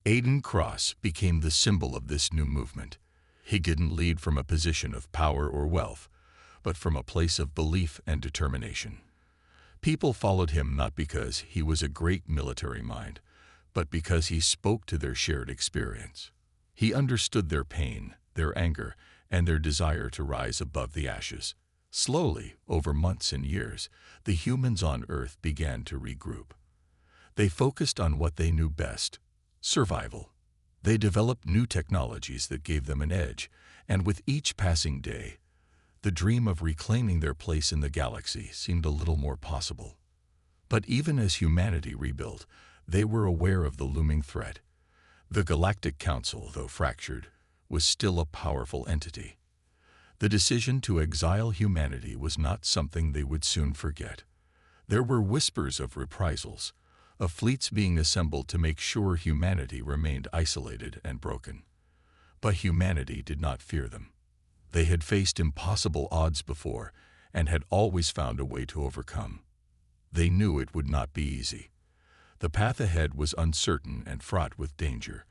Aiden Cross became the symbol of this new movement. He didn't lead from a position of power or wealth, but from a place of belief and determination. People followed him not because he was a great military mind, but because he spoke to their shared experience. He understood their pain, their anger, and their desire to rise above the ashes. Slowly, over months and years, the humans on Earth began to regroup. They focused on what they knew best: survival. They developed new technologies that gave them an edge, and with each passing day, the dream of reclaiming their place in the galaxy seemed a little more possible. But even as humanity rebuilt, they were aware of the looming threat. The Galactic Council, though fractured, was still a powerful entity. The decision to exile humanity was not something they would soon forget. There were whispers of reprisals, of fleets being assembled to make sure humanity remained isolated and broken. But humanity did not fear them. They had faced impossible odds before and had always found a way to overcome. They knew it would not be easy. The path ahead was uncertain and fraught with danger,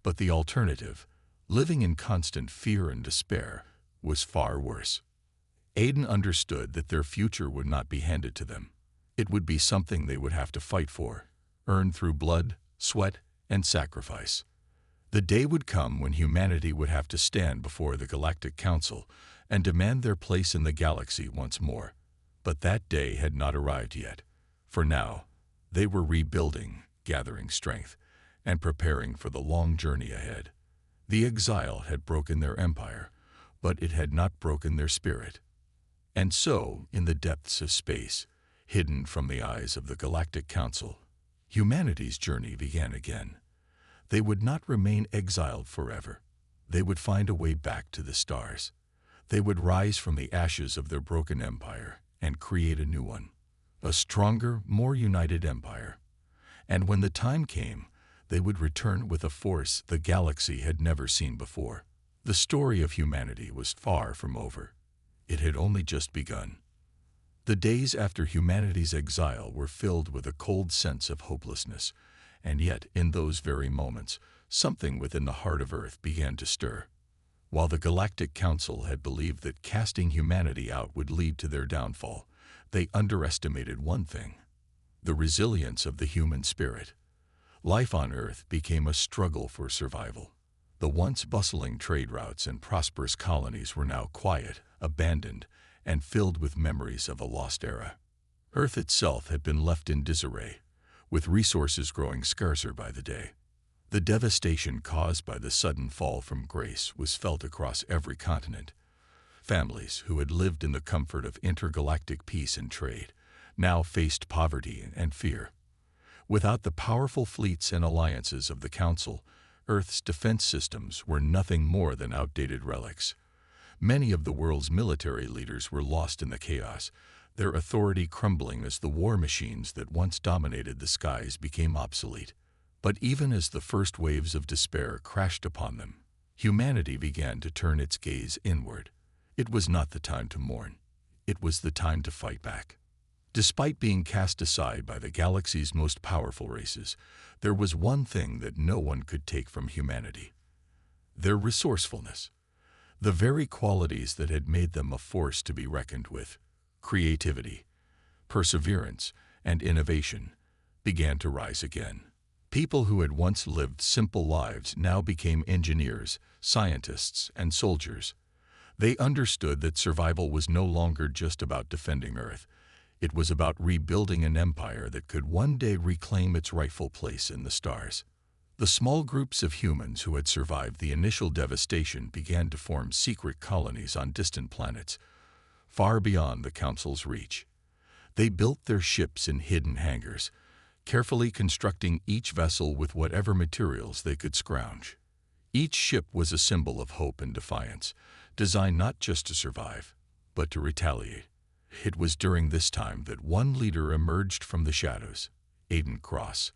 but the alternative, living in constant fear and despair, was far worse. Aiden understood that their future would not be handed to them. It would be something they would have to fight for, earned through blood, sweat, and sacrifice. The day would come when humanity would have to stand before the Galactic Council and demand their place in the galaxy once more. But that day had not arrived yet. For now, they were rebuilding, gathering strength, and preparing for the long journey ahead. The exile had broken their empire, but it had not broken their spirit. And so, in the depths of space, hidden from the eyes of the Galactic Council, humanity's journey began again. They would not remain exiled forever. They would find a way back to the stars. They would rise from the ashes of their broken empire and create a new one, a stronger, more united empire. And when the time came, they would return with a force the galaxy had never seen before. The story of humanity was far from over. It had only just begun. The days after humanity's exile were filled with a cold sense of hopelessness, and yet in those very moments, something within the heart of Earth began to stir. While the Galactic Council had believed that casting humanity out would lead to their downfall, they underestimated one thing: the resilience of the human spirit. Life on Earth became a struggle for survival. The once bustling trade routes and prosperous colonies were now quiet, abandoned, and filled with memories of a lost era. Earth itself had been left in disarray, with resources growing scarcer by the day. The devastation caused by the sudden fall from grace was felt across every continent. Families who had lived in the comfort of intergalactic peace and trade now faced poverty and fear. Without the powerful fleets and alliances of the Council, Earth's defense systems were nothing more than outdated relics. Many of the world's military leaders were lost in the chaos, their authority crumbling as the war machines that once dominated the skies became obsolete. But even as the first waves of despair crashed upon them, humanity began to turn its gaze inward. It was not the time to mourn. It was the time to fight back. Despite being cast aside by the galaxy's most powerful races, there was one thing that no one could take from humanity: their resourcefulness. The very qualities that had made them a force to be reckoned with, creativity, perseverance, and innovation, began to rise again. People who had once lived simple lives now became engineers, scientists, and soldiers. They understood that survival was no longer just about defending Earth. It was about rebuilding an empire that could one day reclaim its rightful place in the stars. The small groups of humans who had survived the initial devastation began to form secret colonies on distant planets, far beyond the Council's reach. They built their ships in hidden hangars, carefully constructing each vessel with whatever materials they could scrounge. Each ship was a symbol of hope and defiance, designed not just to survive, but to retaliate. It was during this time that one leader emerged from the shadows: Aiden Cross,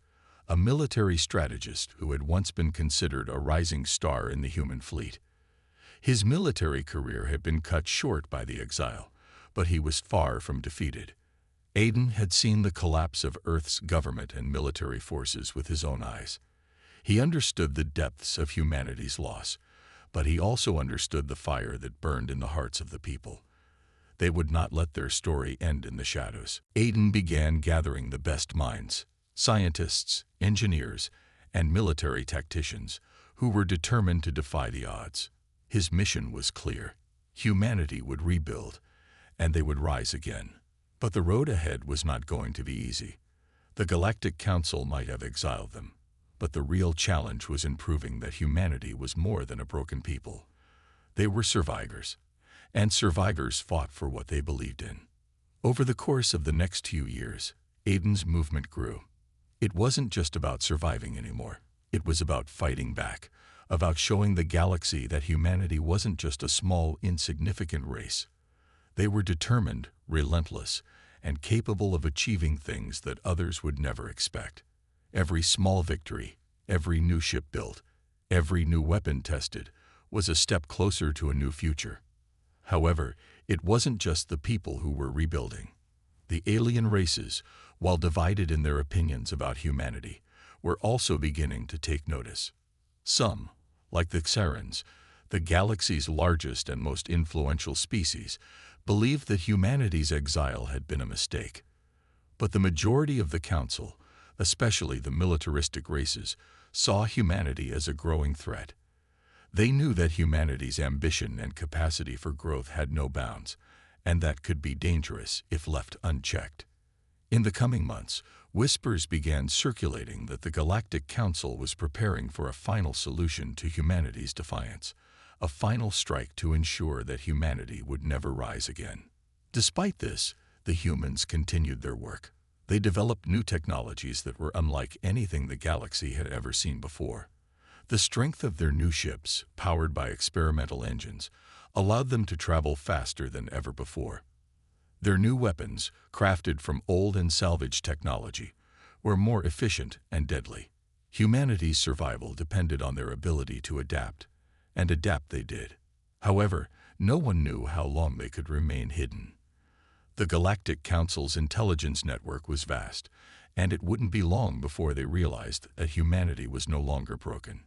a military strategist who had once been considered a rising star in the human fleet. His military career had been cut short by the exile, but he was far from defeated. Aiden had seen the collapse of Earth's government and military forces with his own eyes. He understood the depths of humanity's loss, but he also understood the fire that burned in the hearts of the people. They would not let their story end in the shadows. Aiden began gathering the best minds, scientists, engineers, and military tacticians who were determined to defy the odds. His mission was clear. Humanity would rebuild, and they would rise again. But the road ahead was not going to be easy. The Galactic Council might have exiled them, but the real challenge was in proving that humanity was more than a broken people. They were survivors, and survivors fought for what they believed in. Over the course of the next few years, Aiden's movement grew. It wasn't just about surviving anymore. It was about fighting back, about showing the galaxy that humanity wasn't just a small, insignificant race. They were determined, relentless, and capable of achieving things that others would never expect. Every small victory, every new ship built, every new weapon tested, was a step closer to a new future. However, it wasn't just the people who were rebuilding. The alien races, while divided in their opinions about humanity, were also beginning to take notice. Some, like the Xerans, the galaxy's largest and most influential species, believed that humanity's exile had been a mistake. But the majority of the Council, especially the militaristic races, saw humanity as a growing threat. They knew that humanity's ambition and capacity for growth had no bounds, and that could be dangerous if left unchecked. In the coming months, whispers began circulating that the Galactic Council was preparing for a final solution to humanity's defiance, a final strike to ensure that humanity would never rise again. Despite this, the humans continued their work. They developed new technologies that were unlike anything the galaxy had ever seen before. The strength of their new ships, powered by experimental engines, allowed them to travel faster than ever before. Their new weapons, crafted from old and salvaged technology, were more efficient and deadly. Humanity's survival depended on their ability to adapt, and adapt they did. However, no one knew how long they could remain hidden. The Galactic Council's intelligence network was vast, and it wouldn't be long before they realized that humanity was no longer broken.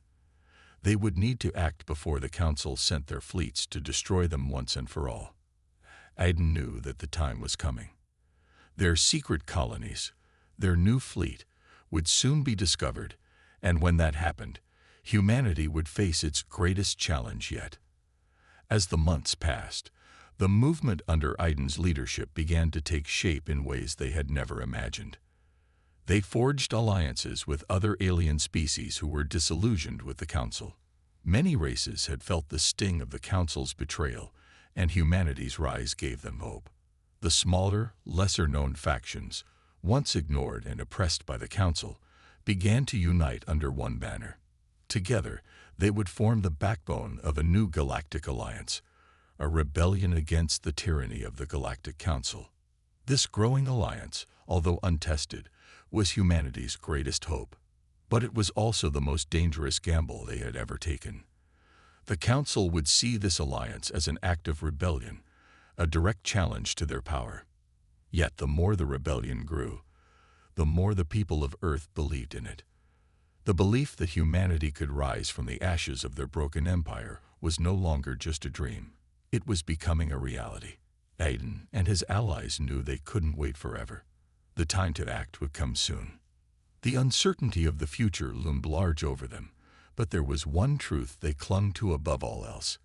They would need to act before the Council sent their fleets to destroy them once and for all. Aiden knew that the time was coming. Their secret colonies, their new fleet, would soon be discovered, and when that happened, humanity would face its greatest challenge yet. As the months passed, the movement under Aiden's leadership began to take shape in ways they had never imagined. They forged alliances with other alien species who were disillusioned with the Council. Many races had felt the sting of the Council's betrayal, and humanity's rise gave them hope. The smaller, lesser-known factions, once ignored and oppressed by the Council, began to unite under one banner. Together, they would form the backbone of a new galactic alliance, a rebellion against the tyranny of the Galactic Council. This growing alliance, although untested, was humanity's greatest hope. But it was also the most dangerous gamble they had ever taken. The Council would see this alliance as an act of rebellion, a direct challenge to their power. Yet the more the rebellion grew, the more the people of Earth believed in it. The belief that humanity could rise from the ashes of their broken empire was no longer just a dream. It was becoming a reality. Aiden and his allies knew they couldn't wait forever. The time to act would come soon. The uncertainty of the future loomed large over them, but there was one truth they clung to above all else.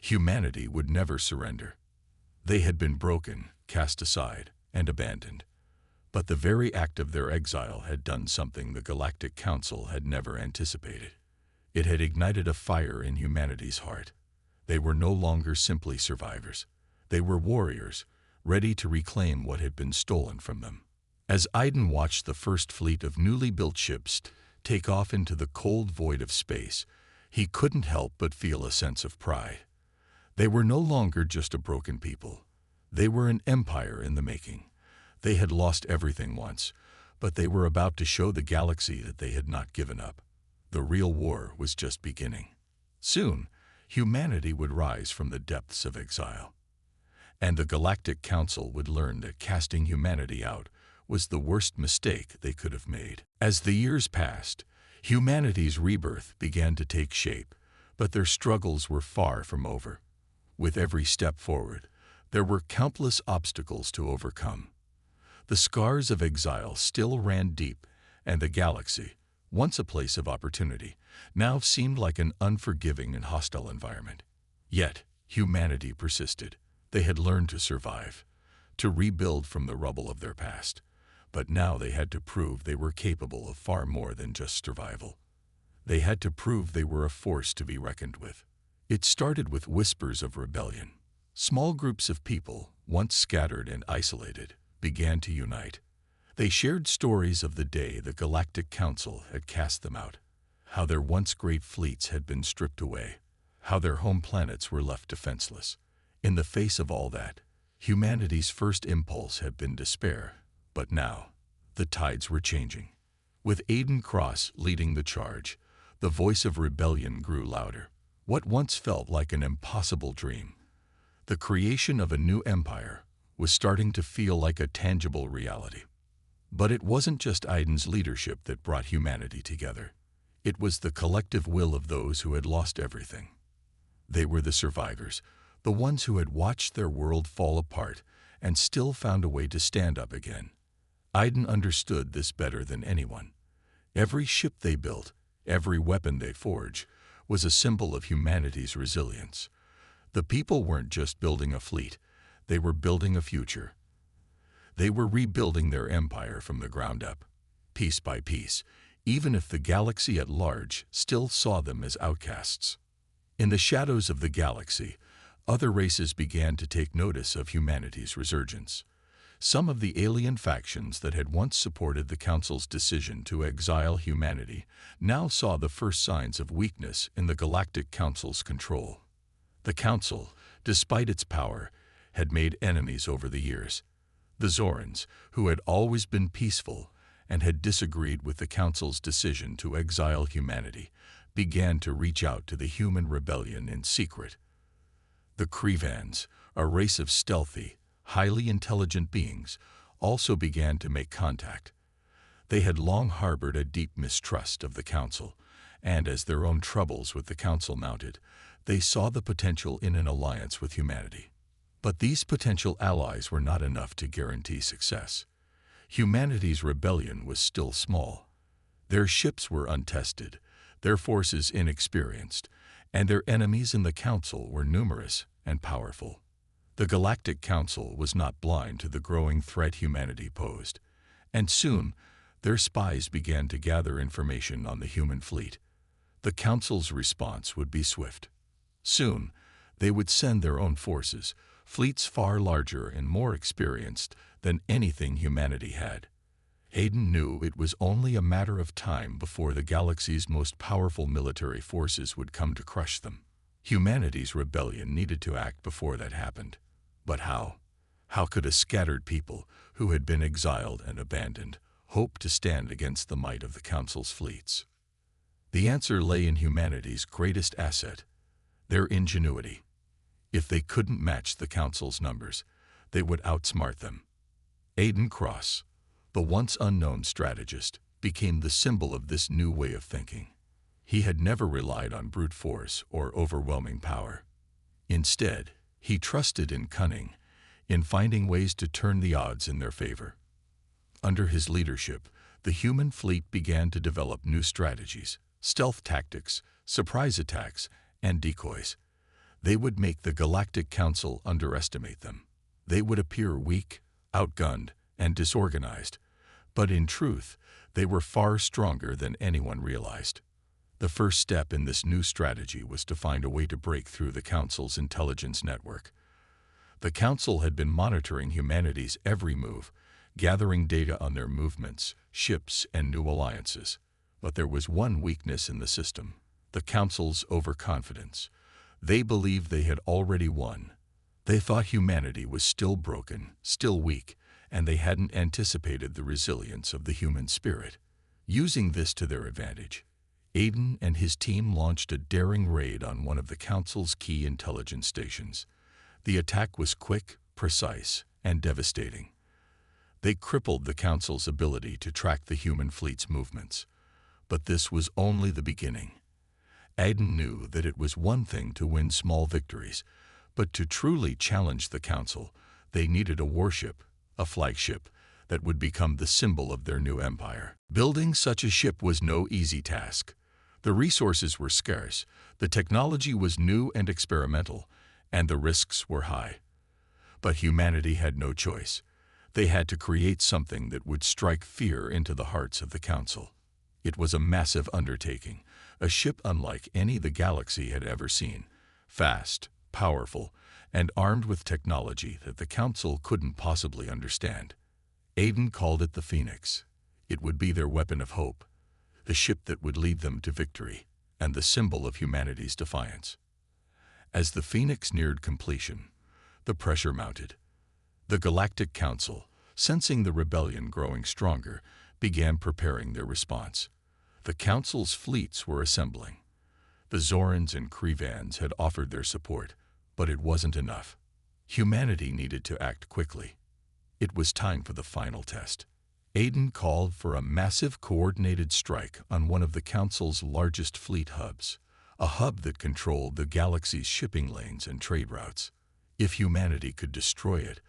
Humanity would never surrender. They had been broken, cast aside, and abandoned. But the very act of their exile had done something the Galactic Council had never anticipated. It had ignited a fire in humanity's heart. They were no longer simply survivors. They were warriors, ready to reclaim what had been stolen from them. As Aiden watched the first fleet of newly built ships take off into the cold void of space, he couldn't help but feel a sense of pride. They were no longer just a broken people. They were an empire in the making. They had lost everything once, but they were about to show the galaxy that they had not given up. The real war was just beginning. Soon, humanity would rise from the depths of exile. And the Galactic Council would learn that casting humanity out was the worst mistake they could have made. As the years passed, Humanity's rebirth began to take shape, but their struggles were far from over. With every step forward, there were countless obstacles to overcome. The scars of exile still ran deep, and the galaxy, once a place of opportunity, now seemed like an unforgiving and hostile environment. Yet, humanity persisted. They had learned to survive, to rebuild from the rubble of their past. But now they had to prove they were capable of far more than just survival. They had to prove they were a force to be reckoned with. It started with whispers of rebellion. Small groups of people, once scattered and isolated, began to unite. They shared stories of the day the Galactic Council had cast them out, how their once great fleets had been stripped away, how their home planets were left defenseless. In the face of all that, humanity's first impulse had been despair. But now, the tides were changing. With Aiden Cross leading the charge, the voice of rebellion grew louder. What once felt like an impossible dream, the creation of a new empire, was starting to feel like a tangible reality. But it wasn't just Aiden's leadership that brought humanity together. It was the collective will of those who had lost everything. They were the survivors, the ones who had watched their world fall apart and still found a way to stand up again. Aiden understood this better than anyone. Every ship they built, every weapon they forged, was a symbol of humanity's resilience. The people weren't just building a fleet, they were building a future. They were rebuilding their empire from the ground up, piece by piece, even if the galaxy at large still saw them as outcasts. In the shadows of the galaxy, other races began to take notice of humanity's resurgence. Some of the alien factions that had once supported the Council's decision to exile humanity now saw the first signs of weakness in the Galactic Council's control. The Council, despite its power, had made enemies over the years. The Zorans, who had always been peaceful and had disagreed with the Council's decision to exile humanity, began to reach out to the human rebellion in secret. The Krevans, a race of stealthy, highly intelligent beings, also began to make contact. They had long harbored a deep mistrust of the Council, and as their own troubles with the Council mounted, they saw the potential in an alliance with humanity. But these potential allies were not enough to guarantee success. Humanity's rebellion was still small. Their ships were untested, their forces inexperienced, and their enemies in the Council were numerous and powerful. The Galactic Council was not blind to the growing threat humanity posed, and soon their spies began to gather information on the human fleet. The Council's response would be swift. Soon, they would send their own forces, fleets far larger and more experienced than anything humanity had. Aiden knew it was only a matter of time before the galaxy's most powerful military forces would come to crush them. Humanity's rebellion needed to act before that happened. But how? How could a scattered people who had been exiled and abandoned hope to stand against the might of the Council's fleets? The answer lay in humanity's greatest asset, their ingenuity. If they couldn't match the Council's numbers, they would outsmart them. Aiden Cross, the once unknown strategist, became the symbol of this new way of thinking. He had never relied on brute force or overwhelming power. Instead, he trusted in cunning, in finding ways to turn the odds in their favor. Under his leadership, the human fleet began to develop new strategies, stealth tactics, surprise attacks, and decoys. They would make the Galactic Council underestimate them. They would appear weak, outgunned, and disorganized, but in truth, they were far stronger than anyone realized. The first step in this new strategy was to find a way to break through the Council's intelligence network. The Council had been monitoring humanity's every move, gathering data on their movements, ships, and new alliances. But there was one weakness in the system: the Council's overconfidence. They believed they had already won. They thought humanity was still broken, still weak, and they hadn't anticipated the resilience of the human spirit. Using this to their advantage, Aiden and his team launched a daring raid on one of the Council's key intelligence stations. The attack was quick, precise, and devastating. They crippled the Council's ability to track the human fleet's movements. But this was only the beginning. Aiden knew that it was one thing to win small victories, but to truly challenge the Council, they needed a warship, a flagship, that would become the symbol of their new empire. Building such a ship was no easy task. The resources were scarce, the technology was new and experimental, and the risks were high. But humanity had no choice. They had to create something that would strike fear into the hearts of the Council. It was a massive undertaking, a ship unlike any the galaxy had ever seen, fast, powerful, and armed with technology that the Council couldn't possibly understand. Aiden called it the Phoenix. It would be their weapon of hope, the ship that would lead them to victory, and the symbol of humanity's defiance. As the Phoenix neared completion, the pressure mounted. The Galactic Council, sensing the rebellion growing stronger, began preparing their response. The Council's fleets were assembling. The Zorans and Krevans had offered their support, but it wasn't enough. Humanity needed to act quickly. It was time for the final test. Aiden called for a massive coordinated strike on one of the Council's largest fleet hubs, a hub that controlled the galaxy's shipping lanes and trade routes. If humanity could destroy it,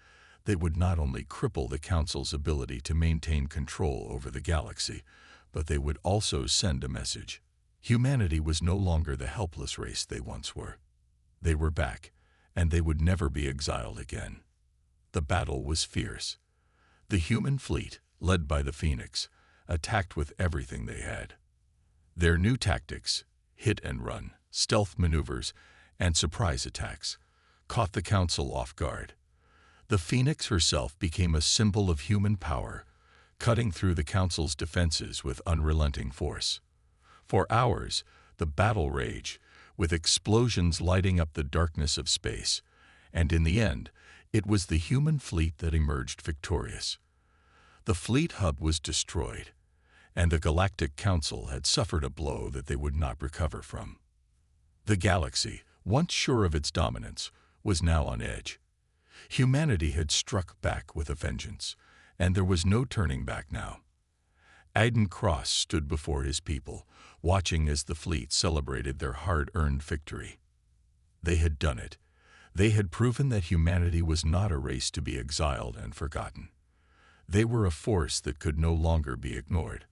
they would not only cripple the Council's ability to maintain control over the galaxy, but they would also send a message. Humanity was no longer the helpless race they once were. They were back, and they would never be exiled again. The battle was fierce. The human fleet, led by the Phoenix, attacked with everything they had. Their new tactics, hit and run, stealth maneuvers, and surprise attacks, caught the Council off guard. The Phoenix herself became a symbol of human power, cutting through the Council's defenses with unrelenting force. For hours, the battle raged, with explosions lighting up the darkness of space, and in the end, it was the human fleet that emerged victorious. The fleet hub was destroyed, and the Galactic Council had suffered a blow that they would not recover from. The galaxy, once sure of its dominance, was now on edge. Humanity had struck back with a vengeance, and there was no turning back now. Aiden Cross stood before his people, watching as the fleet celebrated their hard-earned victory. They had done it. They had proven that humanity was not a race to be exiled and forgotten. They were a force that could no longer be ignored.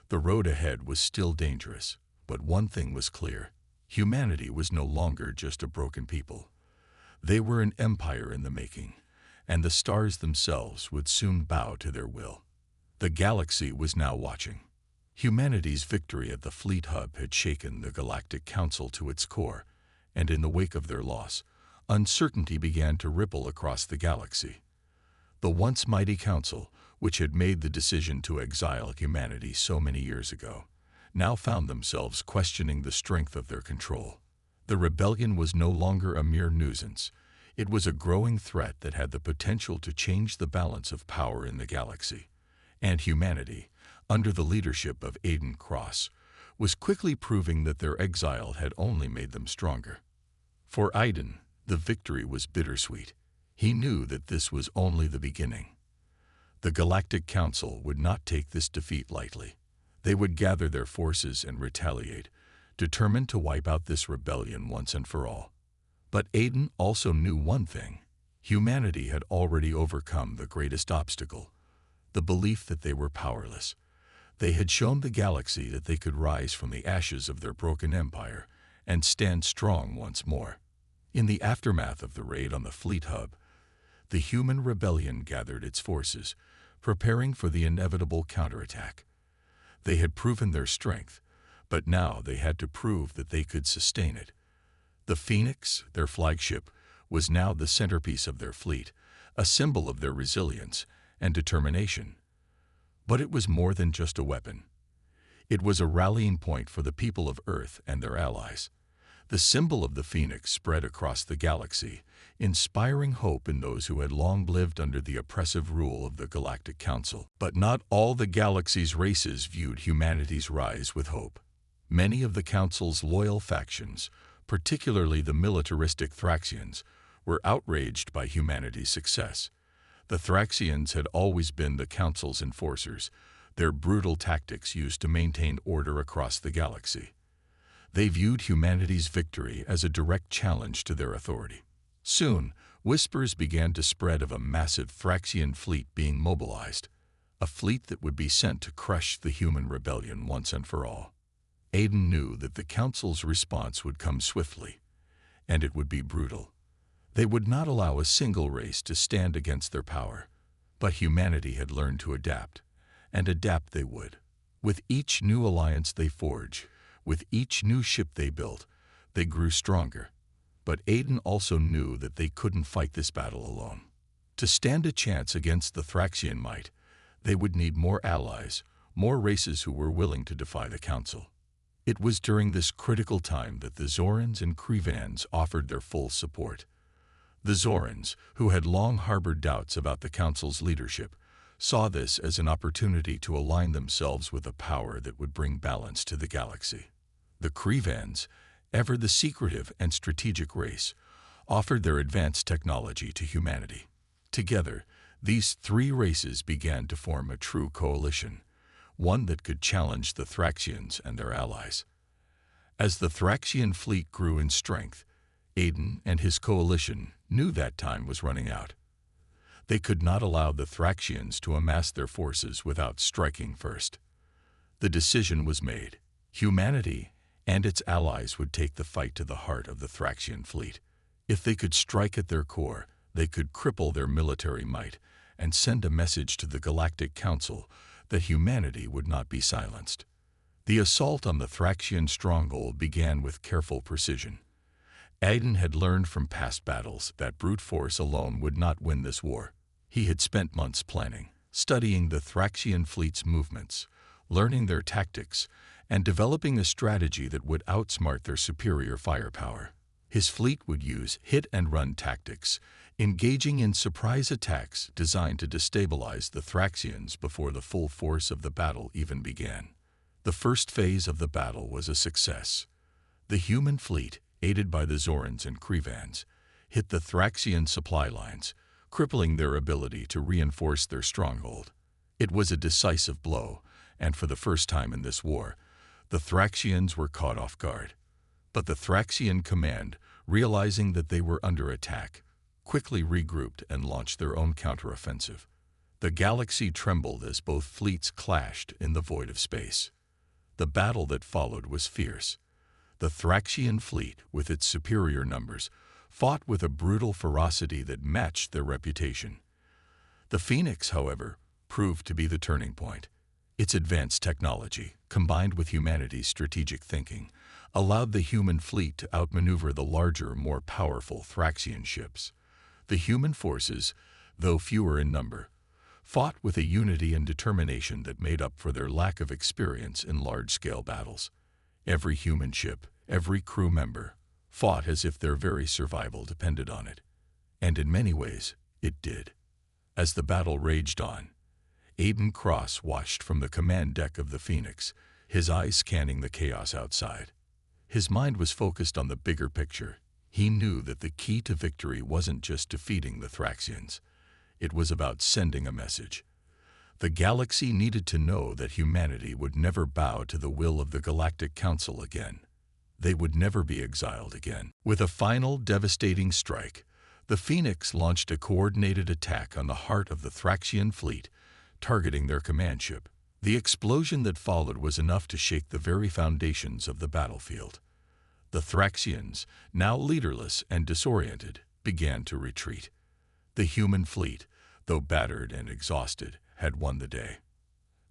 The road ahead was still dangerous, but one thing was clear. Humanity was no longer just a broken people. They were an empire in the making, and the stars themselves would soon bow to their will. The galaxy was now watching. Humanity's victory at the fleet hub had shaken the Galactic Council to its core, and in the wake of their loss, uncertainty began to ripple across the galaxy. The once mighty Council, which had made the decision to exile humanity so many years ago, now found themselves questioning the strength of their control. The rebellion was no longer a mere nuisance. It was a growing threat that had the potential to change the balance of power in the galaxy. And humanity, under the leadership of Aiden Cross, was quickly proving that their exile had only made them stronger. For Aiden, the victory was bittersweet. He knew that this was only the beginning. The Galactic Council would not take this defeat lightly. They would gather their forces and retaliate, determined to wipe out this rebellion once and for all. But Aiden also knew one thing. Humanity had already overcome the greatest obstacle, the belief that they were powerless. They had shown the galaxy that they could rise from the ashes of their broken empire and stand strong once more. In the aftermath of the raid on the fleet hub, the human rebellion gathered its forces, preparing for the inevitable counterattack. They had proven their strength, but now they had to prove that they could sustain it. The Phoenix, their flagship, was now the centerpiece of their fleet, a symbol of their resilience and determination. But it was more than just a weapon. It was a rallying point for the people of Earth and their allies. The symbol of the Phoenix spread across the galaxy, inspiring hope in those who had long lived under the oppressive rule of the Galactic Council. But not all the galaxy's races viewed humanity's rise with hope. Many of the Council's loyal factions, particularly the militaristic Thraxians, were outraged by humanity's success. The Thraxians had always been the Council's enforcers, their brutal tactics used to maintain order across the galaxy. They viewed humanity's victory as a direct challenge to their authority. Soon, whispers began to spread of a massive Thraxian fleet being mobilized, a fleet that would be sent to crush the human rebellion once and for all. Aiden knew that the Council's response would come swiftly, and it would be brutal. They would not allow a single race to stand against their power, but humanity had learned to adapt, and adapt they would. With each new alliance they forged, with each new ship they built, they grew stronger. But Aiden also knew that they couldn't fight this battle alone. To stand a chance against the Thraxian might, they would need more allies, more races who were willing to defy the Council. It was during this critical time that the Zorans and Krivans offered their full support. The Zorans, who had long harbored doubts about the Council's leadership, saw this as an opportunity to align themselves with a power that would bring balance to the galaxy. The Krivans, ever the secretive and strategic race, offered their advanced technology to humanity. Together, these three races began to form a true coalition, one that could challenge the Thraxians and their allies. As the Thraxian fleet grew in strength, Aiden and his coalition knew that time was running out. They could not allow the Thraxians to amass their forces without striking first. The decision was made. Humanity and its allies would take the fight to the heart of the Thraxian fleet. If they could strike at their core, they could cripple their military might and send a message to the Galactic Council that humanity would not be silenced. The assault on the Thraxian stronghold began with careful precision. Aiden had learned from past battles that brute force alone would not win this war. He had spent months planning, studying the Thraxian fleet's movements, learning their tactics, and developing a strategy that would outsmart their superior firepower. His fleet would use hit-and-run tactics, engaging in surprise attacks designed to destabilize the Thraxians before the full force of the battle even began. The first phase of the battle was a success. The human fleet, aided by the Zorans and Krivans, hit the Thraxian supply lines, crippling their ability to reinforce their stronghold. It was a decisive blow, and for the first time in this war, the Thraxians were caught off guard. But the Thraxian command, realizing that they were under attack, quickly regrouped and launched their own counteroffensive. The galaxy trembled as both fleets clashed in the void of space. The battle that followed was fierce. The Thraxian fleet, with its superior numbers, fought with a brutal ferocity that matched their reputation. The Phoenix, however, proved to be the turning point. Its advanced technology, combined with humanity's strategic thinking, allowed the human fleet to outmaneuver the larger, more powerful Thraxian ships. The human forces, though fewer in number, fought with a unity and determination that made up for their lack of experience in large-scale battles. Every human ship, every crew member, fought as if their very survival depended on it. And in many ways, it did. As the battle raged on, Aiden Cross watched from the command deck of the Phoenix, his eyes scanning the chaos outside. His mind was focused on the bigger picture. He knew that the key to victory wasn't just defeating the Thraxians. It was about sending a message. The galaxy needed to know that humanity would never bow to the will of the Galactic Council again. They would never be exiled again. With a final devastating strike, the Phoenix launched a coordinated attack on the heart of the Thraxian fleet, targeting their command ship. The explosion that followed was enough to shake the very foundations of the battlefield. The Thraxians, now leaderless and disoriented, began to retreat. The human fleet, though battered and exhausted, had won the day.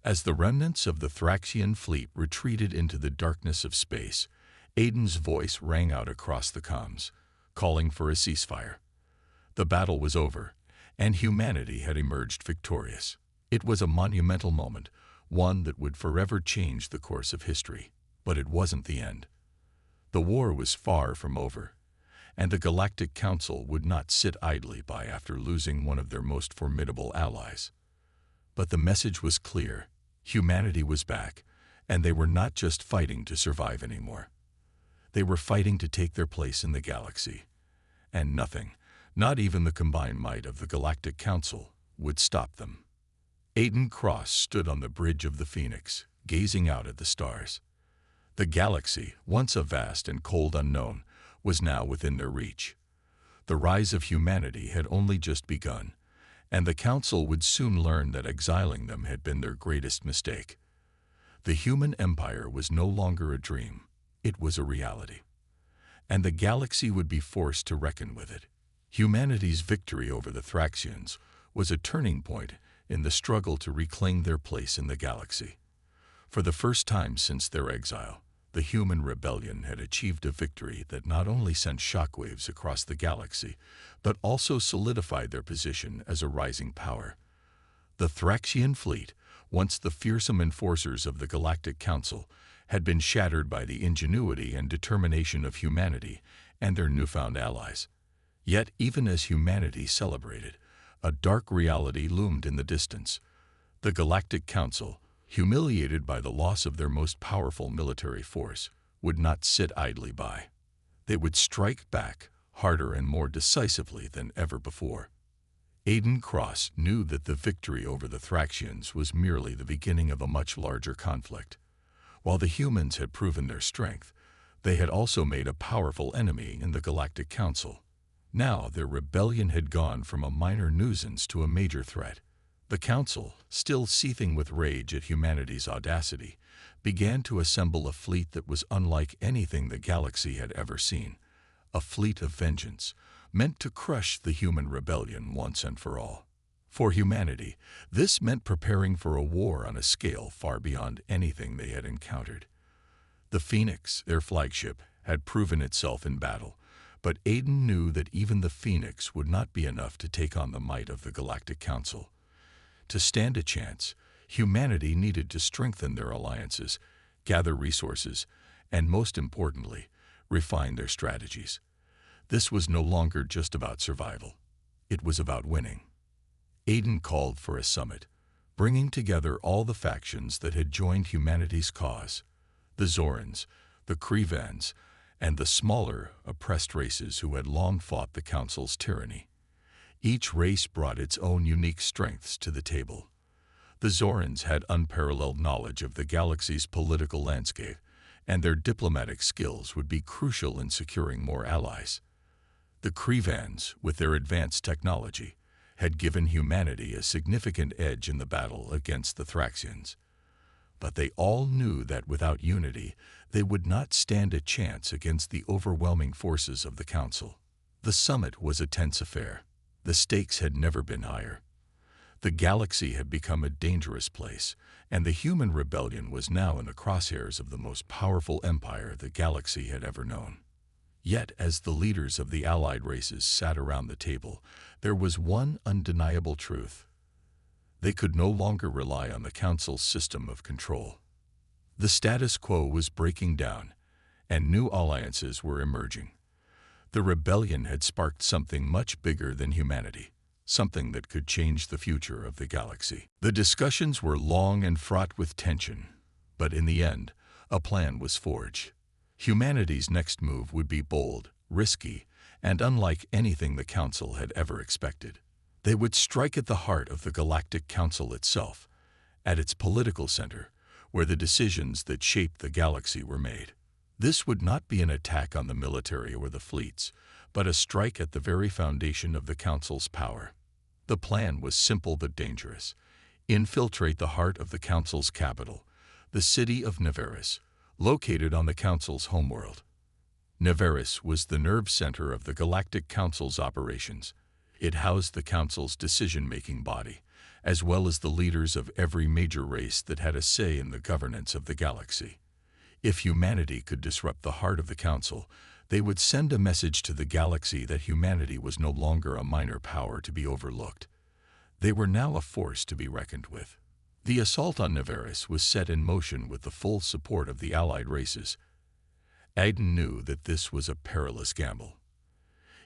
As the remnants of the Thraxian fleet retreated into the darkness of space, Aiden's voice rang out across the comms, calling for a ceasefire. The battle was over, and humanity had emerged victorious. It was a monumental moment, one that would forever change the course of history. But it wasn't the end. The war was far from over, and the Galactic Council would not sit idly by after losing one of their most formidable allies. But the message was clear. Humanity was back, and they were not just fighting to survive anymore. They were fighting to take their place in the galaxy. And nothing, not even the combined might of the Galactic Council, would stop them. Aiden Cross stood on the bridge of the Phoenix, gazing out at the stars. The galaxy, once a vast and cold unknown, was now within their reach. The rise of humanity had only just begun, and the Council would soon learn that exiling them had been their greatest mistake. The human empire was no longer a dream, it was a reality. And the galaxy would be forced to reckon with it. Humanity's victory over the Thraxians was a turning point in the struggle to reclaim their place in the galaxy. For the first time since their exile, the human rebellion had achieved a victory that not only sent shockwaves across the galaxy, but also solidified their position as a rising power. The Thraxian fleet, once the fearsome enforcers of the Galactic Council, had been shattered by the ingenuity and determination of humanity and their newfound allies. Yet, even as humanity celebrated, a dark reality loomed in the distance. The Galactic Council, humiliated by the loss of their most powerful military force, would not sit idly by. They would strike back, harder and more decisively than ever before. Aiden Cross knew that the victory over the Thraxians was merely the beginning of a much larger conflict. While the humans had proven their strength, they had also made a powerful enemy in the Galactic Council. Now their rebellion had gone from a minor nuisance to a major threat. The Council, still seething with rage at humanity's audacity, began to assemble a fleet that was unlike anything the galaxy had ever seen. A fleet of vengeance, meant to crush the human rebellion once and for all. For humanity, this meant preparing for a war on a scale far beyond anything they had encountered. The Phoenix, their flagship, had proven itself in battle, but Aiden knew that even the Phoenix would not be enough to take on the might of the Galactic Council. To stand a chance, humanity needed to strengthen their alliances, gather resources, and most importantly, refine their strategies. This was no longer just about survival. It was about winning. Aiden called for a summit, bringing together all the factions that had joined humanity's cause: the Zorans, the Krivans, and the smaller, oppressed races who had long fought the Council's tyranny. Each race brought its own unique strengths to the table. The Zorans had unparalleled knowledge of the galaxy's political landscape, and their diplomatic skills would be crucial in securing more allies. The Krivans, with their advanced technology, had given humanity a significant edge in the battle against the Thraxians. But they all knew that without unity, they would not stand a chance against the overwhelming forces of the Council. The summit was a tense affair. The stakes had never been higher. The galaxy had become a dangerous place, and the human rebellion was now in the crosshairs of the most powerful empire the galaxy had ever known. Yet, as the leaders of the allied races sat around the table, there was one undeniable truth. They could no longer rely on the Council's system of control. The status quo was breaking down, and new alliances were emerging. The rebellion had sparked something much bigger than humanity, something that could change the future of the galaxy. The discussions were long and fraught with tension, but in the end, a plan was forged. Humanity's next move would be bold, risky, and unlike anything the Council had ever expected. They would strike at the heart of the Galactic Council itself, at its political center, where the decisions that shaped the galaxy were made. This would not be an attack on the military or the fleets, but a strike at the very foundation of the Council's power. The plan was simple but dangerous. Infiltrate the heart of the Council's capital, the city of Neveris, located on the Council's homeworld. Neveris was the nerve center of the Galactic Council's operations. It housed the Council's decision-making body, as well as the leaders of every major race that had a say in the governance of the galaxy. If humanity could disrupt the heart of the Council, they would send a message to the galaxy that humanity was no longer a minor power to be overlooked. They were now a force to be reckoned with. The assault on Neveris was set in motion with the full support of the allied races. Aiden knew that this was a perilous gamble.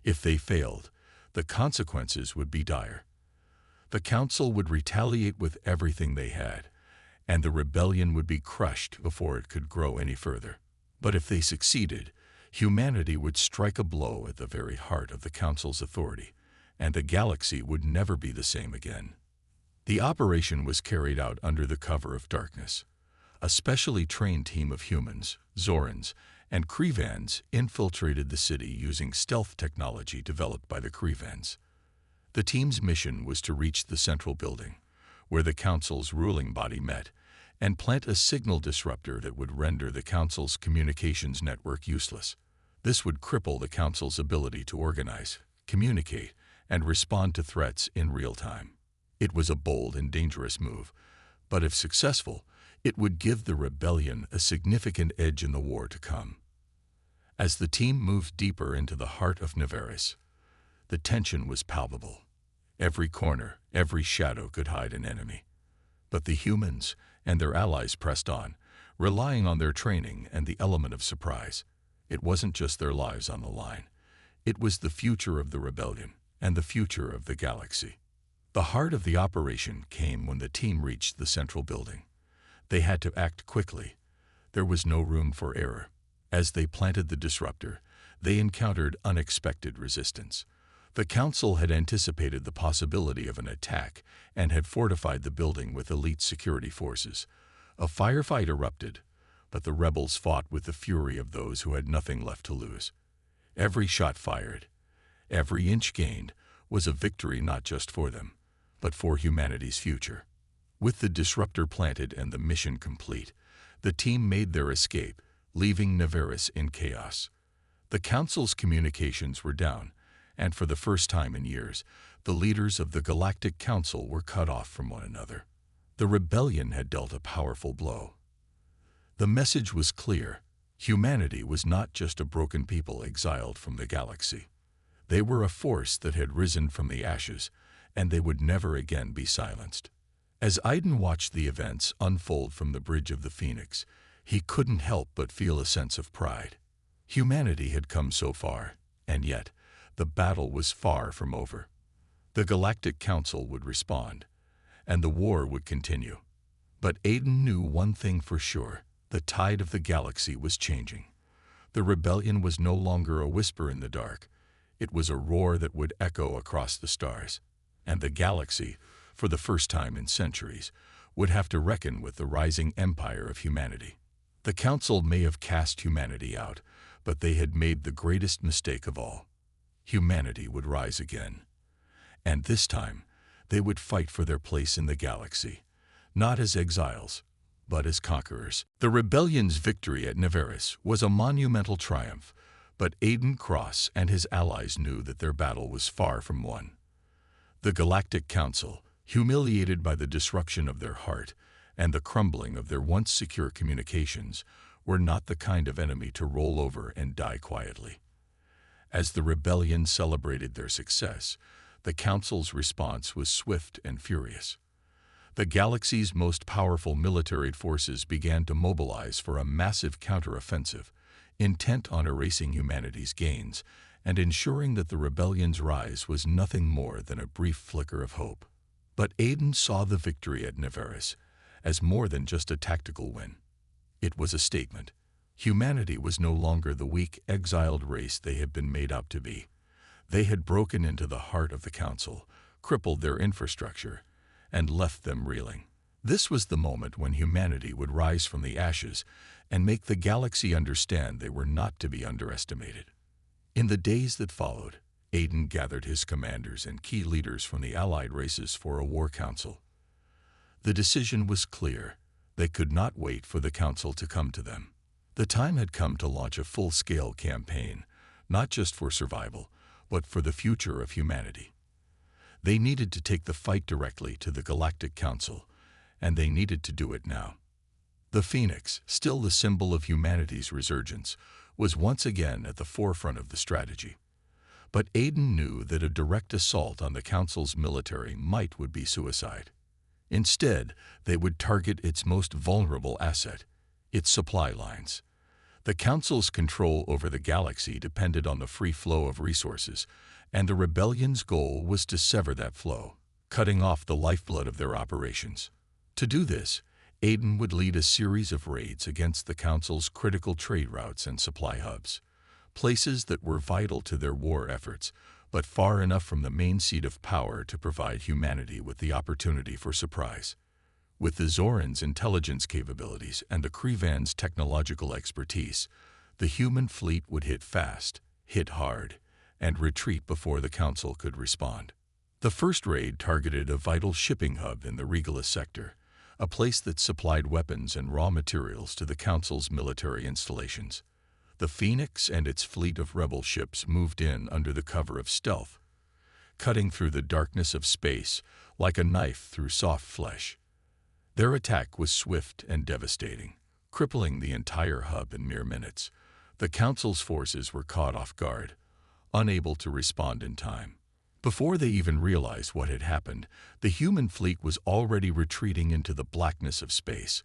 If they failed, the consequences would be dire. The Council would retaliate with everything they had, and the rebellion would be crushed before it could grow any further. But if they succeeded, humanity would strike a blow at the very heart of the Council's authority, and the galaxy would never be the same again. The operation was carried out under the cover of darkness. A specially trained team of humans, Zorans, and Krevans infiltrated the city using stealth technology developed by the Krevans. The team's mission was to reach the central building, where the Council's ruling body met, and plant a signal disruptor that would render the Council's communications network useless. This would cripple the Council's ability to organize, communicate, and respond to threats in real time. It was a bold and dangerous move, but if successful, it would give the rebellion a significant edge in the war to come. As the team moved deeper into the heart of Neveris, the tension was palpable. Every corner, every shadow could hide an enemy. But the humans and their allies pressed on, relying on their training and the element of surprise. It wasn't just their lives on the line. It was the future of the rebellion and the future of the galaxy. The heart of the operation came when the team reached the central building. They had to act quickly. There was no room for error. As they planted the disruptor, they encountered unexpected resistance. The Council had anticipated the possibility of an attack and had fortified the building with elite security forces. A firefight erupted, but the rebels fought with the fury of those who had nothing left to lose. Every shot fired, every inch gained, was a victory not just for them, but for humanity's future. With the disruptor planted and the mission complete, the team made their escape, leaving Neveris in chaos. The Council's communications were down, and for the first time in years, the leaders of the Galactic Council were cut off from one another. The rebellion had dealt a powerful blow. The message was clear. Humanity was not just a broken people exiled from the galaxy. They were a force that had risen from the ashes, and they would never again be silenced. As Aiden watched the events unfold from the Bridge of the Phoenix, he couldn't help but feel a sense of pride. Humanity had come so far, and yet, the battle was far from over. The Galactic Council would respond, and the war would continue. But Aiden knew one thing for sure: the tide of the galaxy was changing. The rebellion was no longer a whisper in the dark. It was a roar that would echo across the stars. And the galaxy, for the first time in centuries, would have to reckon with the rising empire of humanity. The Council may have cast humanity out, but they had made the greatest mistake of all. Humanity would rise again. And this time, they would fight for their place in the galaxy, not as exiles, but as conquerors. The rebellion's victory at Neveris was a monumental triumph, but Aiden Cross and his allies knew that their battle was far from won. The Galactic Council, humiliated by the disruption of their heart and the crumbling of their once secure communications, were not the kind of enemy to roll over and die quietly. As the rebellion celebrated their success, the Council's response was swift and furious. The galaxy's most powerful military forces began to mobilize for a massive counteroffensive, intent on erasing humanity's gains and ensuring that the rebellion's rise was nothing more than a brief flicker of hope. But Aiden saw the victory at Neveris as more than just a tactical win. It was a statement. Humanity was no longer the weak, exiled race they had been made out to be. They had broken into the heart of the Council, crippled their infrastructure, and left them reeling. This was the moment when humanity would rise from the ashes and make the galaxy understand they were not to be underestimated. In the days that followed, Aiden gathered his commanders and key leaders from the allied races for a war council. The decision was clear. They could not wait for the council to come to them. The time had come to launch a full-scale campaign, not just for survival, but for the future of humanity. They needed to take the fight directly to the Galactic Council, and they needed to do it now. The Phoenix, still the symbol of humanity's resurgence, was once again at the forefront of the strategy. But Aiden knew that a direct assault on the Council's military might would be suicide. Instead, they would target its most vulnerable asset, its supply lines. The Council's control over the galaxy depended on the free flow of resources, and the rebellion's goal was to sever that flow, cutting off the lifeblood of their operations. To do this, Aiden would lead a series of raids against the Council's critical trade routes and supply hubs, places that were vital to their war efforts, but far enough from the main seat of power to provide humanity with the opportunity for surprise. With the Zoran's intelligence capabilities and the Krevan's technological expertise, the human fleet would hit fast, hit hard, and retreat before the Council could respond. The first raid targeted a vital shipping hub in the Regalis sector, a place that supplied weapons and raw materials to the Council's military installations. The Phoenix and its fleet of rebel ships moved in under the cover of stealth, cutting through the darkness of space like a knife through soft flesh. Their attack was swift and devastating, crippling the entire hub in mere minutes. The Council's forces were caught off guard, unable to respond in time. Before they even realized what had happened, the human fleet was already retreating into the blackness of space,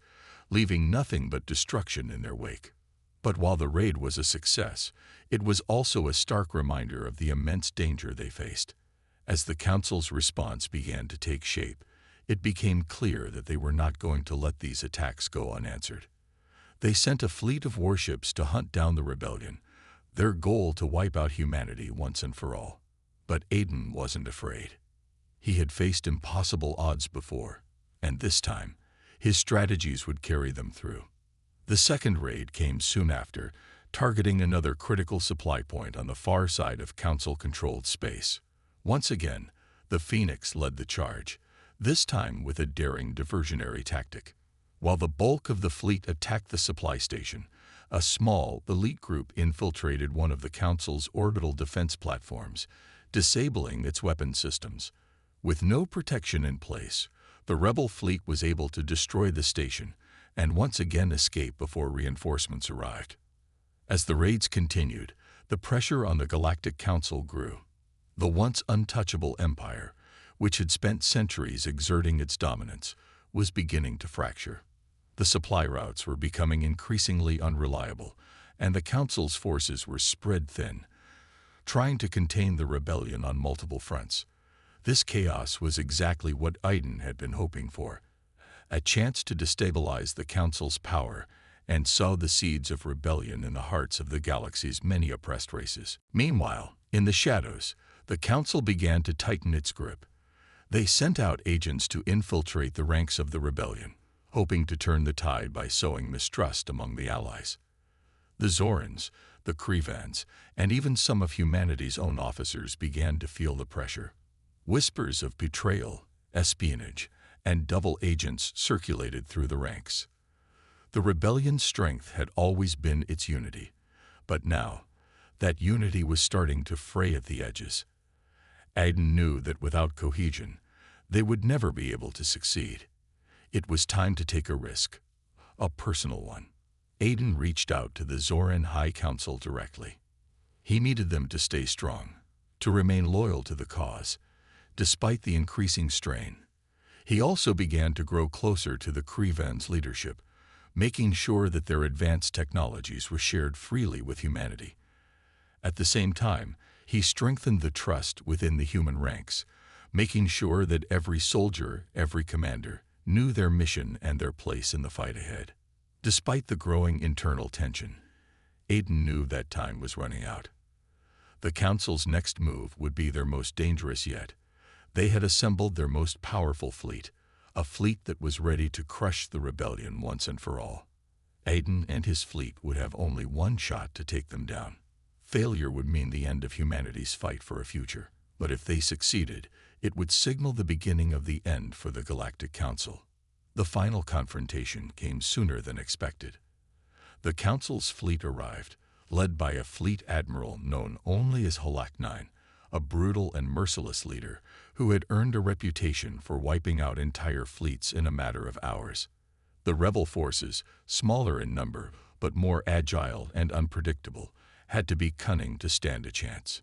leaving nothing but destruction in their wake. But while the raid was a success, it was also a stark reminder of the immense danger they faced. As the Council's response began to take shape, it became clear that they were not going to let these attacks go unanswered. They sent a fleet of warships to hunt down the rebellion, their goal to wipe out humanity once and for all. But Aiden wasn't afraid. He had faced impossible odds before, and this time, his strategies would carry them through. The second raid came soon after, targeting another critical supply point on the far side of Council-controlled space. Once again, the Phoenix led the charge, this time with a daring diversionary tactic. While the bulk of the fleet attacked the supply station, a small, elite group infiltrated one of the Council's orbital defense platforms, disabling its weapon systems. With no protection in place, the rebel fleet was able to destroy the station and once again escape before reinforcements arrived. As the raids continued, the pressure on the Galactic Council grew. The once untouchable empire, which had spent centuries exerting its dominance, was beginning to fracture. The supply routes were becoming increasingly unreliable, and the Council's forces were spread thin, trying to contain the rebellion on multiple fronts. This chaos was exactly what Aiden had been hoping for, a chance to destabilize the Council's power and sow the seeds of rebellion in the hearts of the galaxy's many oppressed races. Meanwhile, in the shadows, the Council began to tighten its grip. They sent out agents to infiltrate the ranks of the rebellion, hoping to turn the tide by sowing mistrust among the allies. The Zorans, the Krevans, and even some of humanity's own officers began to feel the pressure. Whispers of betrayal, espionage, and double agents circulated through the ranks. The rebellion's strength had always been its unity, but now, that unity was starting to fray at the edges. Aiden knew that without cohesion, they would never be able to succeed. It was time to take a risk, a personal one. Aiden reached out to the Zoran High Council directly. He needed them to stay strong, to remain loyal to the cause, despite the increasing strain. He also began to grow closer to the Krevan's leadership, making sure that their advanced technologies were shared freely with humanity. At the same time, he strengthened the trust within the human ranks, making sure that every soldier, every commander, knew their mission and their place in the fight ahead. Despite the growing internal tension, Aiden knew that time was running out. The Council's next move would be their most dangerous yet. They had assembled their most powerful fleet, a fleet that was ready to crush the rebellion once and for all. Aiden and his fleet would have only one shot to take them down. Failure would mean the end of humanity's fight for a future, but if they succeeded, it would signal the beginning of the end for the Galactic Council. The final confrontation came sooner than expected. The Council's fleet arrived, led by a fleet admiral known only as HFY, a brutal and merciless leader who had earned a reputation for wiping out entire fleets in a matter of hours. The rebel forces, smaller in number but more agile and unpredictable, had to be cunning to stand a chance.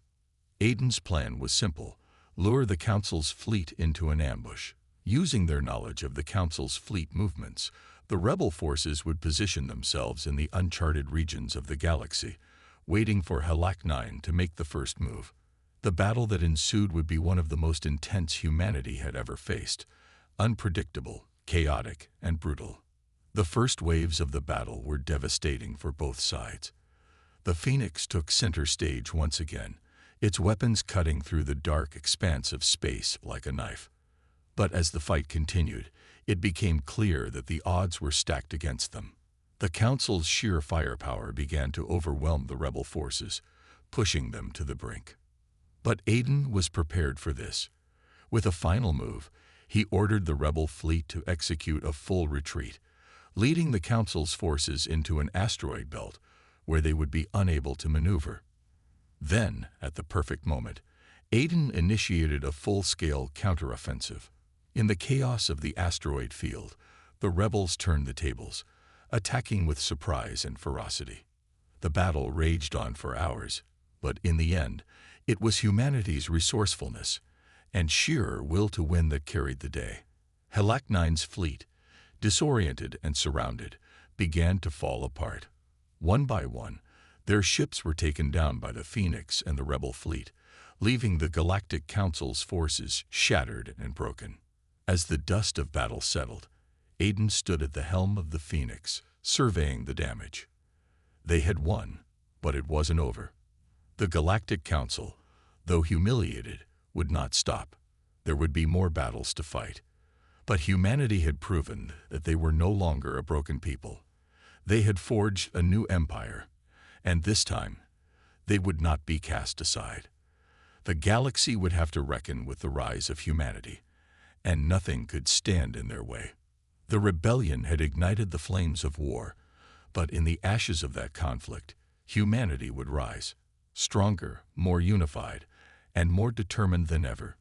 Aiden's plan was simple: lure the Council's fleet into an ambush. Using their knowledge of the Council's fleet movements, the rebel forces would position themselves in the uncharted regions of the galaxy, waiting for HFY to make the first move. The battle that ensued would be one of the most intense humanity had ever faced, unpredictable, chaotic, and brutal. The first waves of the battle were devastating for both sides. The Phoenix took center stage once again, its weapons cutting through the dark expanse of space like a knife. But as the fight continued, it became clear that the odds were stacked against them. The Council's sheer firepower began to overwhelm the rebel forces, pushing them to the brink. But Aiden was prepared for this. With a final move, he ordered the rebel fleet to execute a full retreat, leading the Council's forces into an asteroid belt where they would be unable to maneuver. Then, at the perfect moment, Aiden initiated a full-scale counteroffensive. In the chaos of the asteroid field, the rebels turned the tables, attacking with surprise and ferocity. The battle raged on for hours, but in the end, it was humanity's resourcefulness and sheer will to win that carried the day. Galactic's fleet, disoriented and surrounded, began to fall apart. One by one, their ships were taken down by the Phoenix and the rebel fleet, leaving the Galactic Council's forces shattered and broken. As the dust of battle settled, Aiden stood at the helm of the Phoenix, surveying the damage. They had won, but it wasn't over. The Galactic Council, though humiliated, would not stop. There would be more battles to fight. But humanity had proven that they were no longer a broken people. They had forged a new empire, and this time, they would not be cast aside. The galaxy would have to reckon with the rise of humanity, and nothing could stand in their way. The rebellion had ignited the flames of war, but in the ashes of that conflict, humanity would rise, stronger, more unified, and more determined than ever.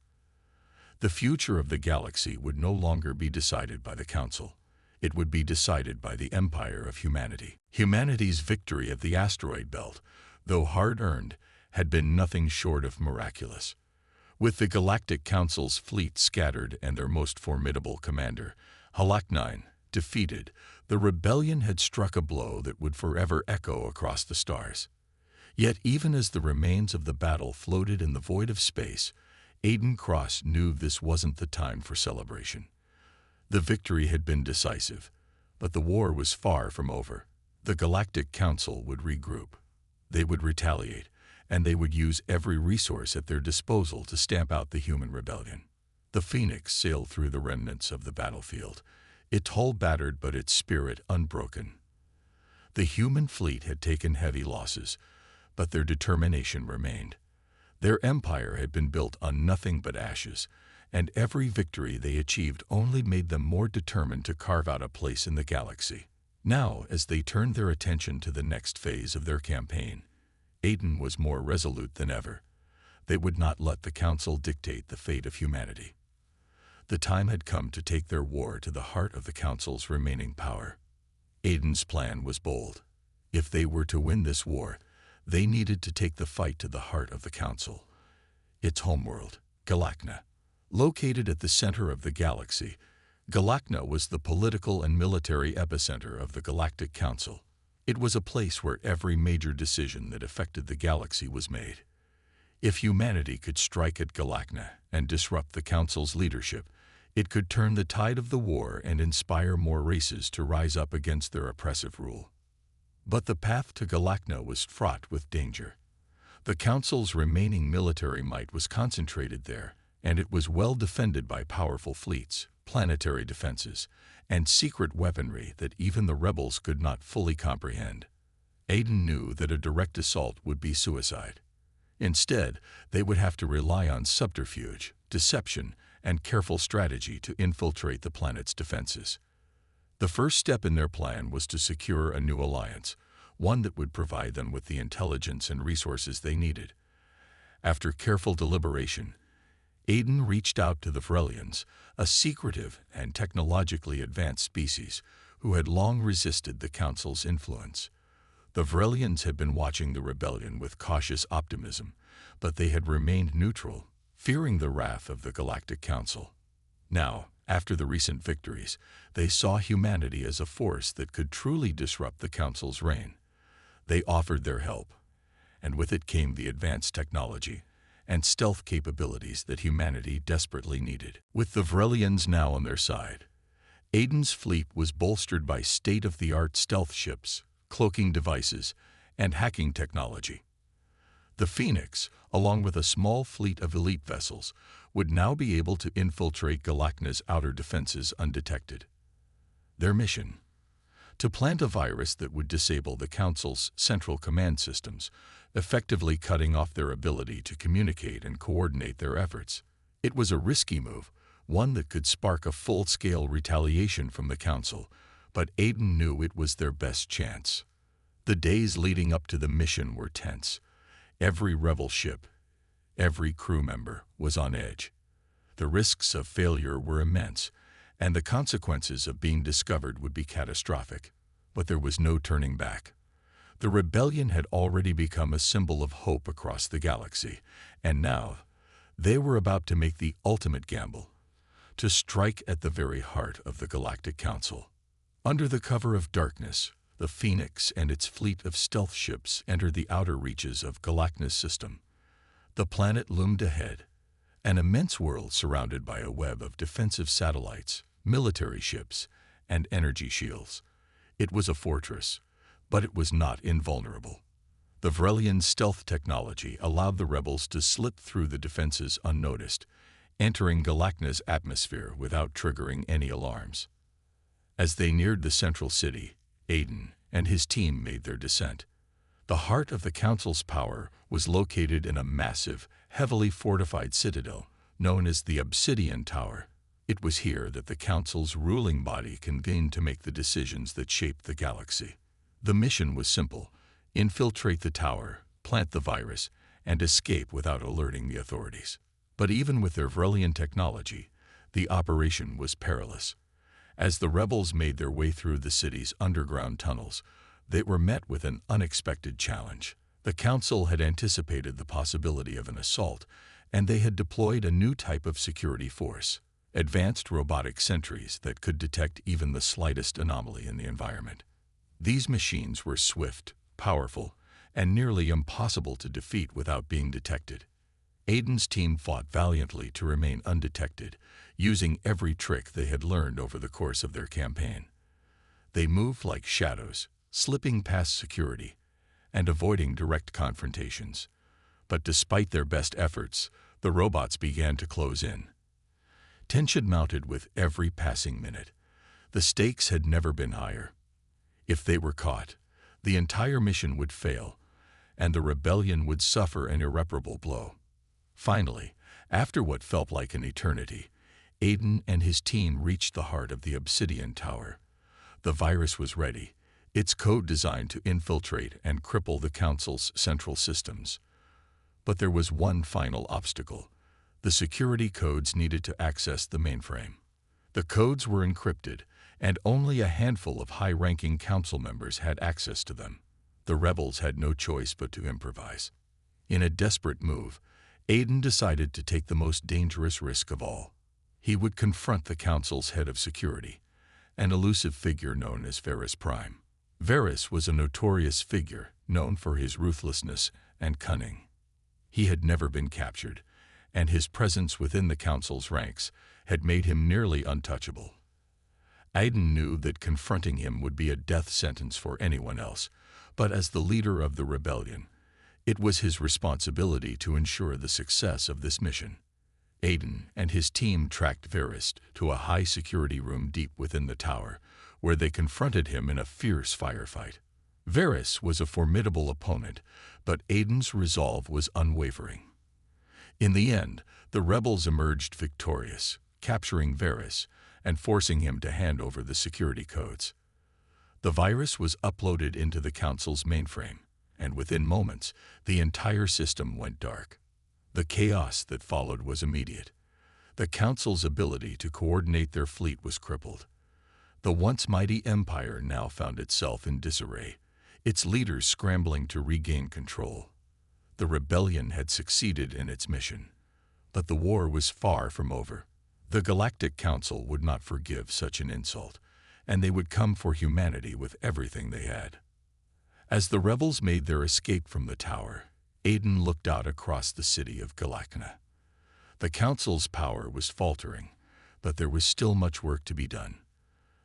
The future of the galaxy would no longer be decided by the Council. It would be decided by the empire of humanity. Humanity's victory at the asteroid belt, though hard-earned, had been nothing short of miraculous. With the Galactic Council's fleet scattered and their most formidable commander, Galactic, defeated, the rebellion had struck a blow that would forever echo across the stars. Yet even as the remains of the battle floated in the void of space, Aiden Cross knew this wasn't the time for celebration. The victory had been decisive, but the war was far from over. The Galactic Council would regroup. They would retaliate, and they would use every resource at their disposal to stamp out the human rebellion. The Phoenix sailed through the remnants of the battlefield, its hull battered but its spirit unbroken. The human fleet had taken heavy losses, but their determination remained. Their empire had been built on nothing but ashes, and every victory they achieved only made them more determined to carve out a place in the galaxy. Now, as they turned their attention to the next phase of their campaign, Aiden was more resolute than ever. They would not let the Council dictate the fate of humanity. The time had come to take their war to the heart of the Council's remaining power. Aiden's plan was bold. If they were to win this war, they needed to take the fight to the heart of the Council, its homeworld, Galactic. Located at the center of the galaxy, Galactic was the political and military epicenter of the Galactic Council. It was a place where every major decision that affected the galaxy was made. If humanity could strike at Galactic and disrupt the Council's leadership, it could turn the tide of the war and inspire more races to rise up against their oppressive rule. But the path to Galactic was fraught with danger. The Council's remaining military might was concentrated there, and it was well defended by powerful fleets, planetary defenses, and secret weaponry that even the rebels could not fully comprehend. Aiden knew that a direct assault would be suicide. Instead, they would have to rely on subterfuge, deception, and careful strategy to infiltrate the planet's defenses. The first step in their plan was to secure a new alliance, one that would provide them with the intelligence and resources they needed. After careful deliberation, Aiden reached out to the Vrelians, a secretive and technologically advanced species who had long resisted the Council's influence. The Vrelians had been watching the rebellion with cautious optimism, but they had remained neutral, fearing the wrath of the Galactic Council. Now, after the recent victories, they saw humanity as a force that could truly disrupt the Council's reign. They offered their help, and with it came the advanced technology and stealth capabilities that humanity desperately needed. With the Vrelians now on their side, Aiden's fleet was bolstered by state-of-the-art stealth ships, cloaking devices, and hacking technology. The Phoenix, along with a small fleet of elite vessels, would now be able to infiltrate Galactic's outer defenses undetected. Their mission: to plant a virus that would disable the Council's central command systems, effectively cutting off their ability to communicate and coordinate their efforts. It was a risky move, one that could spark a full-scale retaliation from the Council, but Aiden knew it was their best chance. The days leading up to the mission were tense. Every rebel ship, every crew member was on edge. The risks of failure were immense, and the consequences of being discovered would be catastrophic. But there was no turning back. The rebellion had already become a symbol of hope across the galaxy, and now they were about to make the ultimate gamble, to strike at the very heart of the Galactic Council. Under the cover of darkness, the Phoenix and its fleet of stealth ships entered the outer reaches of Galactic's system. The planet loomed ahead, an immense world surrounded by a web of defensive satellites, military ships, and energy shields. It was a fortress, but it was not invulnerable. The Vrelian stealth technology allowed the rebels to slip through the defenses unnoticed, entering Galactic's atmosphere without triggering any alarms. As they neared the central city, Aiden and his team made their descent. The heart of the Council's power was located in a massive, heavily fortified citadel known as the Obsidian Tower. It was here that the Council's ruling body convened to make the decisions that shaped the galaxy. The mission was simple: infiltrate the tower, plant the virus, and escape without alerting the authorities. But even with their Vrelian technology, the operation was perilous. As the rebels made their way through the city's underground tunnels, they were met with an unexpected challenge. The Council had anticipated the possibility of an assault, and they had deployed a new type of security force: advanced robotic sentries that could detect even the slightest anomaly in the environment. These machines were swift, powerful, and nearly impossible to defeat without being detected. Aiden's team fought valiantly to remain undetected, using every trick they had learned over the course of their campaign. They moved like shadows, slipping past security and avoiding direct confrontations. But despite their best efforts, the robots began to close in. Tension mounted with every passing minute. The stakes had never been higher. If they were caught, the entire mission would fail, and the rebellion would suffer an irreparable blow. Finally, after what felt like an eternity, Aiden and his team reached the heart of the Obsidian Tower. The virus was ready, its code designed to infiltrate and cripple the Council's central systems. But there was one final obstacle: the security codes needed to access the mainframe. The codes were encrypted, and only a handful of high-ranking Council members had access to them. The rebels had no choice but to improvise. In a desperate move, Aiden decided to take the most dangerous risk of all. He would confront the Council's head of security, an elusive figure known as Varys Prime. Varys was a notorious figure, known for his ruthlessness and cunning. He had never been captured, and his presence within the Council's ranks had made him nearly untouchable. Aiden knew that confronting him would be a death sentence for anyone else, but as the leader of the rebellion, it was his responsibility to ensure the success of this mission. Aiden and his team tracked Varys to a high-security room deep within the tower, where they confronted him in a fierce firefight. Varys was a formidable opponent, but Aiden's resolve was unwavering. In the end, the rebels emerged victorious, capturing Varys and forcing him to hand over the security codes. The virus was uploaded into the Council's mainframe, and within moments, the entire system went dark. The chaos that followed was immediate. The Council's ability to coordinate their fleet was crippled. The once mighty empire now found itself in disarray, its leaders scrambling to regain control. The rebellion had succeeded in its mission, but the war was far from over. The Galactic Council would not forgive such an insult, and they would come for humanity with everything they had. As the rebels made their escape from the tower, Aiden looked out across the city of Galactic. The Council's power was faltering, but there was still much work to be done.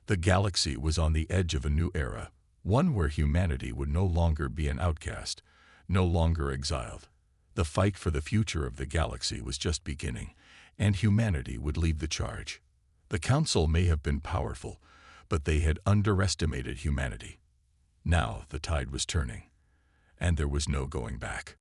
The galaxy was on the edge of a new era, one where humanity would no longer be an outcast, no longer exiled. The fight for the future of the galaxy was just beginning, and humanity would lead the charge. The Council may have been powerful, but they had underestimated humanity. Now the tide was turning, and there was no going back.